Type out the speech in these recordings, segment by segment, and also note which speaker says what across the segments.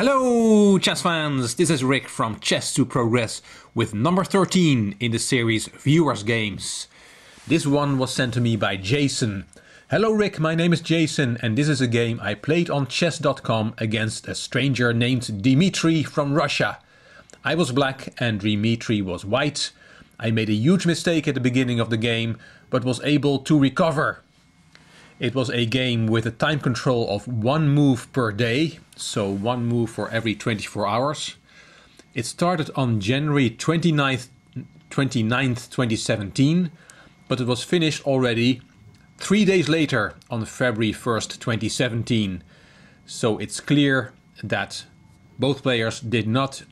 Speaker 1: Hello chess fans, this is Rick from Chess to Progress with number 13 in the series Viewers Games. This one was sent to me by Jason. Hello Rick, my name is Jason and this is a game I played on chess.com against a stranger named Dmitry from Russia. I was black and Dmitry was white. I made a huge mistake at the beginning of the game but was able to recover. It was a game with a time control of one move per day, so one move for every 24 hours. It started on January 29th, 2017, but it was finished already 3 days later on February 1st, 2017. So it's clear that both players did not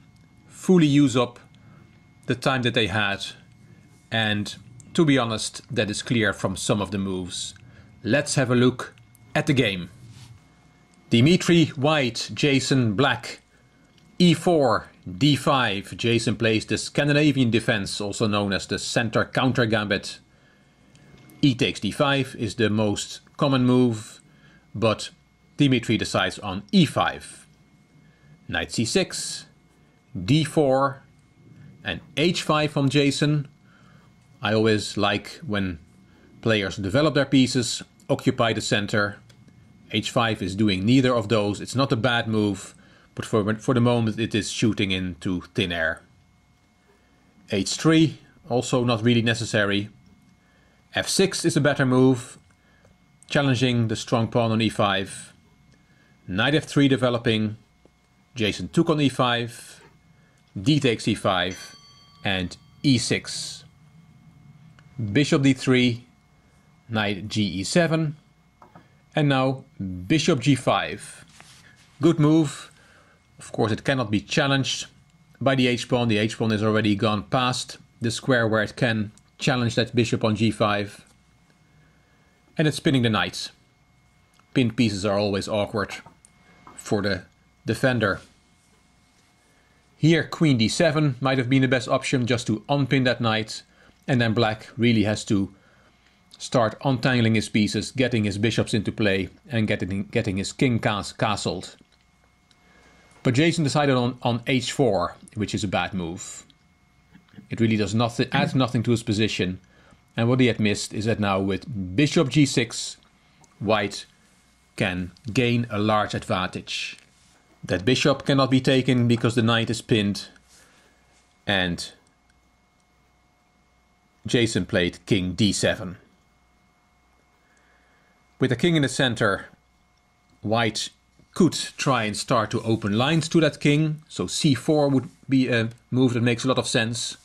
Speaker 1: fully use up the time that they had, and to be honest, that is clear from some of the moves. Let's have a look at the game. Dmitry white, Jason black. e4, d5. Jason plays the Scandinavian defense, also known as the center counter gambit. E takes d5 is the most common move, but Dmitry decides on e5. Knight c6, d4 and h5 from Jason. I always like when players develop their pieces, occupy the center. h5 is doing neither of those. It's not a bad move, but for the moment it is shooting into thin air. h3, also not really necessary. f6 is a better move, challenging the strong pawn on e5. Knight f3 developing. Jason took on e5. D takes e5 and e6. Bishop d3. Knight ge7, and now bishop g5. Good move. Of course it cannot be challenged by the h-pawn. The h-pawn is already gone past the square where it can challenge that bishop on g5. And it's pinning the knight. Pinned pieces are always awkward for the defender. Here queen d7 might have been the best option, just to unpin that knight, and then black really has to start untangling his pieces, getting his bishops into play and getting his king castled. But Jason decided on h4, which is a bad move. It really does nothing, adds nothing to his position. And what he had missed is that now with bishop g6, white can gain a large advantage. That bishop cannot be taken because the knight is pinned. And Jason played king d7. With the king in the center, white could try and start to open lines to that king. So c4 would be a move that makes a lot of sense,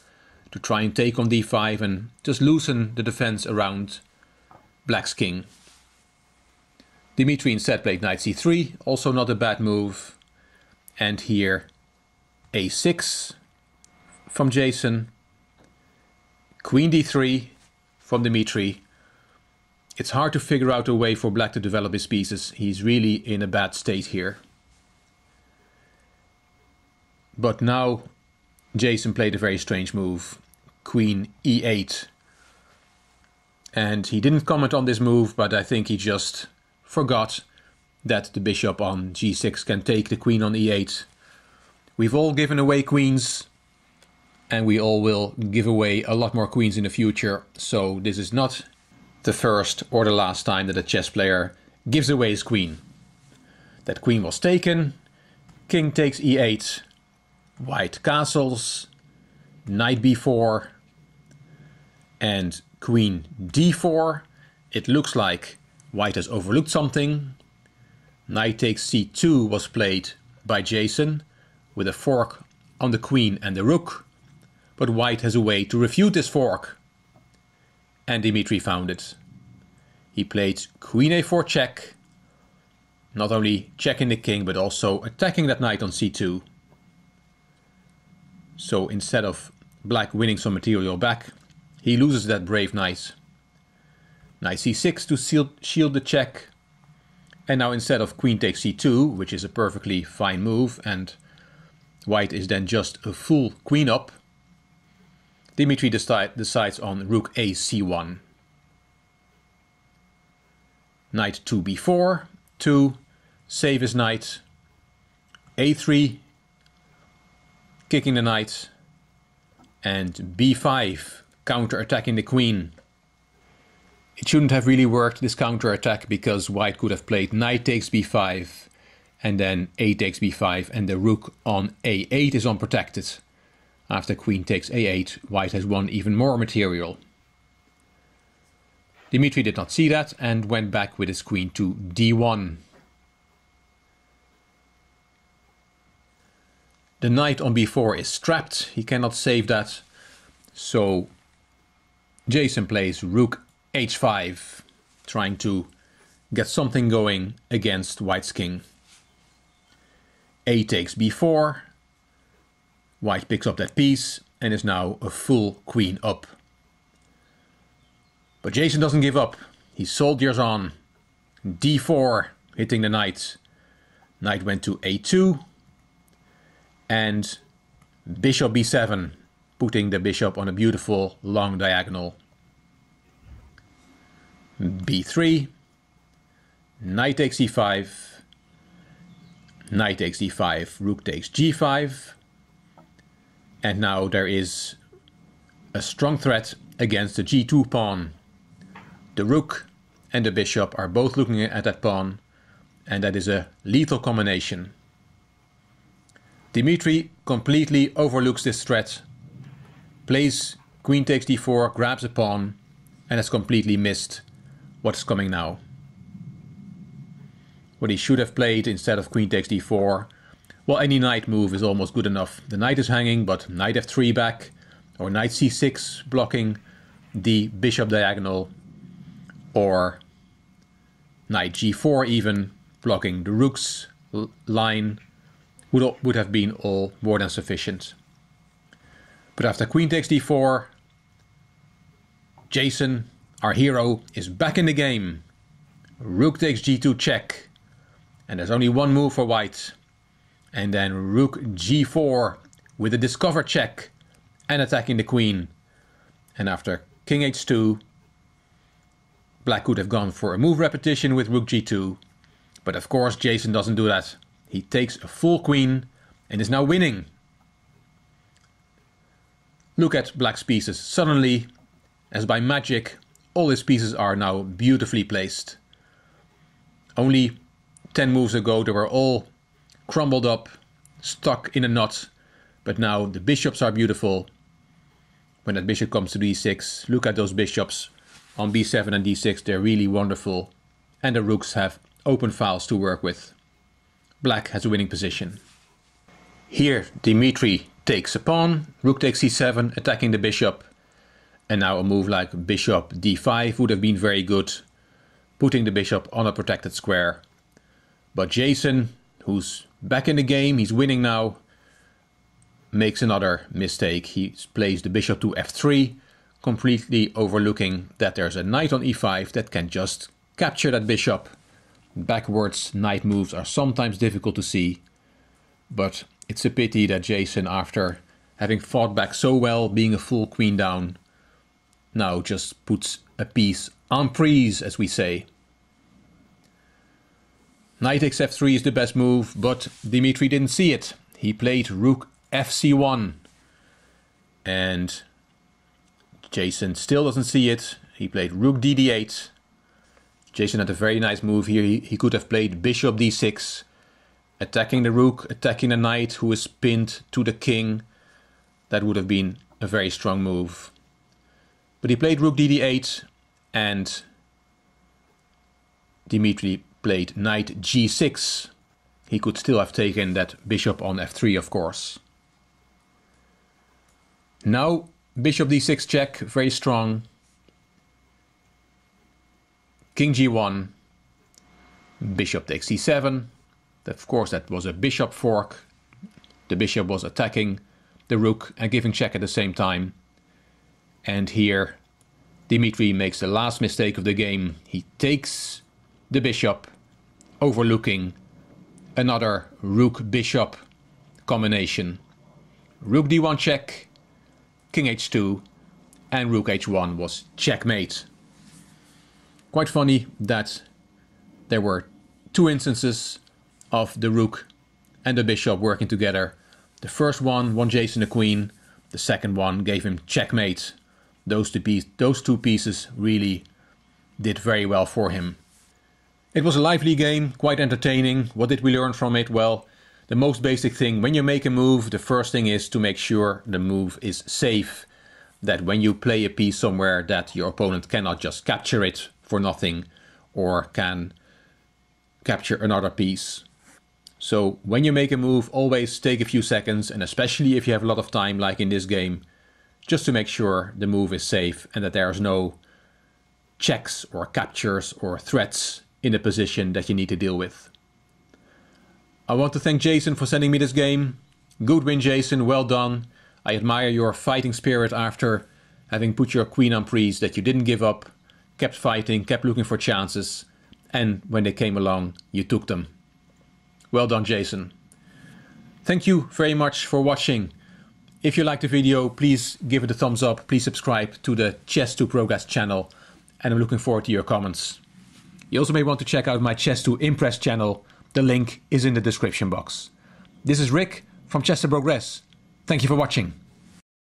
Speaker 1: to try and take on d5 and just loosen the defense around black's king. Dmitry instead played knight c3, also not a bad move. And here a6 from Jason, queen d3 from Dmitry. It's hard to figure out a way for black to develop his pieces. He's really in a bad state here. But now Jason played a very strange move. Queen e8. And he didn't comment on this move, but I think he just forgot that the bishop on g6 can take the queen on e8. We've all given away queens, and we all will give away a lot more queens in the future. So this is not the first or the last time that a chess player gives away his queen. That queen was taken, king takes e8, white castles, knight b4, and queen d4. It looks like white has overlooked something. Knight takes c2 was played by Jason with a fork on the queen and the rook, but white has a way to refute this fork. And Dmitry found it. He played queen a4 check, not only checking the king but also attacking that knight on c2. So instead of black winning some material back, he loses that brave knight. Knight c6 to shield the check. And now instead of queen takes c2, which is a perfectly fine move, and white is then just a full queen up, Dmitry decides on rook a c1. Knight to b4 to save his knight. a3, kicking the knight, and b5, counter-attacking the queen. It shouldn't have really worked, this counter-attack, because white could have played knight takes b5, and then a takes b5, and the rook on a8 is unprotected. After queen takes a8, white has won even more material. Dmitry did not see that and went back with his queen to d1. The knight on b4 is trapped, he cannot save that, so Jason plays rook h5, trying to get something going against white's king. A takes b4, white picks up that piece and is now a full queen up. But Jason doesn't give up, he soldiers on. d4, hitting the knight. Knight went to a2, and bishop b7, putting the bishop on a beautiful long diagonal. b3, knight takes e5, knight takes d5, rook takes g5, and now there is a strong threat against the g2 pawn. The rook and the bishop are both looking at that pawn, and that is a lethal combination. Dmitry completely overlooks this threat, plays queen takes d4, grabs a pawn, and has completely missed what's coming now. What he should have played instead of queen takes d4, well, any knight move is almost good enough. The knight is hanging, but knight f3 back, or knight c6 blocking the bishop diagonal, or knight g4 even, blocking the rook's line, would have been all more than sufficient. But after queen takes d4, Jason, our hero, is back in the game. Rook takes g2 check, and there's only one move for white. And then rook g4 with a discover check and attacking the queen. And after king h2, black could have gone for a move repetition with rook g2, but of course Jason doesn't do that. He takes a full queen and is now winning. Look at black's pieces. Suddenly, as by magic, all his pieces are now beautifully placed. Only 10 moves ago they were all crumbled up, stuck in a knot, but now the bishops are beautiful. When that bishop comes to d6, look at those bishops on b7 and d6, they're really wonderful, and the rooks have open files to work with. Black has a winning position. Here Dmitry takes a pawn, rook takes c7, attacking the bishop, and now a move like bishop d5 would have been very good, putting the bishop on a protected square. But Jason, who's back in the game, he's winning now, makes another mistake. He plays the bishop to f3, completely overlooking that there's a knight on e5 that can just capture that bishop. Backwards knight moves are sometimes difficult to see, but it's a pity that Jason, after having fought back so well, being a full queen down, now just puts a piece en prise, as we say. Knight takes f3 is the best move, but Dmitry didn't see it. He played rook fc1, and Jason still doesn't see it. He played rook dd8. Jason had a very nice move here. He could have played bishop d6, attacking the rook, attacking the knight who is pinned to the king. That would have been a very strong move. But he played rook dd8, and Dmitry played knight g6. He could still have taken that bishop on f3, of course. Now bishop d6 check, very strong. King g1, bishop takes c7. Of course, that was a bishop fork. The bishop was attacking the rook and giving check at the same time. And here Dmitry makes the last mistake of the game. He takes the bishop, overlooking another rook-bishop combination. Rook d1 check, king h2, and rook h1 was checkmate. Quite funny that there were two instances of the rook and the bishop working together. The first one won Jason the queen. The second one gave him checkmate. Those two pieces really did very well for him. It was a lively game, quite entertaining. What did we learn from it? Well, the most basic thing, when you make a move, the first thing is to make sure the move is safe. That when you play a piece somewhere, that your opponent cannot just capture it for nothing or can capture another piece. So when you make a move, always take a few seconds, and especially if you have a lot of time like in this game, just to make sure the move is safe and that there's no checks or captures or threats in the position that you need to deal with. I want to thank Jason for sending me this game. Good win, Jason, well done. I admire your fighting spirit after having put your queen on priest, that you didn't give up, kept fighting, kept looking for chances, and when they came along, you took them. Well done, Jason. Thank you very much for watching. If you liked the video, please give it a thumbs up. Please subscribe to the Chess to Progress channel, and I'm looking forward to your comments. You also may want to check out my Chess to Impress channel. The link is in the description box. This is Rick from Chess to Progress. Thank you for watching.